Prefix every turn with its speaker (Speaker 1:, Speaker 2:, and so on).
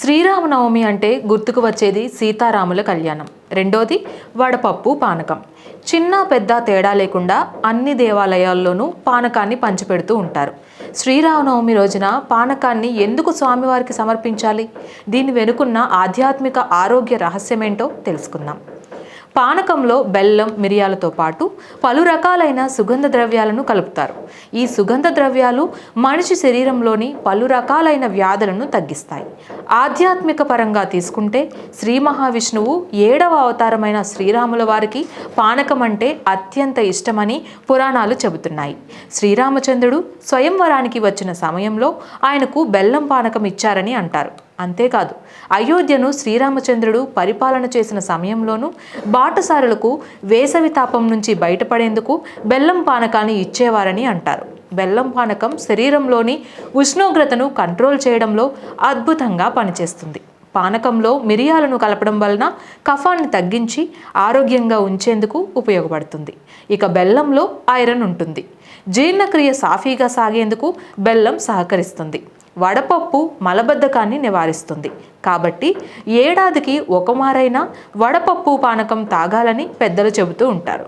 Speaker 1: శ్రీరామనవమి అంటే గుర్తుకు వచ్చేది సీతారాముల కళ్యాణం. రెండోది వడపప్పు పానకం. చిన్న పెద్ద తేడా లేకుండా అన్ని దేవాలయాల్లోనూ పానకాన్ని పంచిపెడుతూ ఉంటారు. శ్రీరామనవమి రోజున పానకాన్ని ఎందుకు స్వామివారికి సమర్పించాలి? దీని వెనుకున్న ఆధ్యాత్మిక ఆరోగ్య రహస్యమేంటో తెలుసుకుందాం. పానకంలో బెల్లం, మిరియాలతో పాటు పలు రకాలైన సుగంధ ద్రవ్యాలను కలుపుతారు. ఈ సుగంధ ద్రవ్యాలు మనిషి శరీరంలోని పలు రకాలైన వ్యాధులను తగ్గిస్తాయి. ఆధ్యాత్మిక పరంగా తీసుకుంటే శ్రీ మహావిష్ణువు 7వ అవతారమైన శ్రీరాముల వారికి పానకం అంటే అత్యంత ఇష్టమని పురాణాలు చెబుతున్నాయి. శ్రీరామచంద్రుడు స్వయంవరానికి వచ్చిన సమయంలో ఆయనకు బెల్లం పానకం ఇచ్చారని అంటారు. అంతేకాదు, అయోధ్యను శ్రీరామచంద్రుడు పరిపాలన చేసిన సమయంలోనూ బాటసారులకు వేసవి తాపం నుంచి బయటపడేందుకు బెల్లం పానకాన్ని ఇచ్చేవారని అంటారు. బెల్లం పానకం శరీరంలోని ఉష్ణోగ్రతను కంట్రోల్ చేయడంలో అద్భుతంగా పనిచేస్తుంది. పానకంలో మిరియాలను కలపడం వలన కఫాన్ని తగ్గించి ఆరోగ్యంగా ఉంచేందుకు ఉపయోగపడుతుంది. ఇక బెల్లంలో ఐరన్ ఉంటుంది. జీర్ణక్రియ సాఫీగా సాగేందుకు బెల్లం సహకరిస్తుంది. వడపప్పు మలబద్ధకాన్ని నివారిస్తుంది. కాబట్టి ఏడాదికి ఒక మారైనా వడపప్పు పానకం తాగాలని పెద్దలు చెబుతూ ఉంటారు.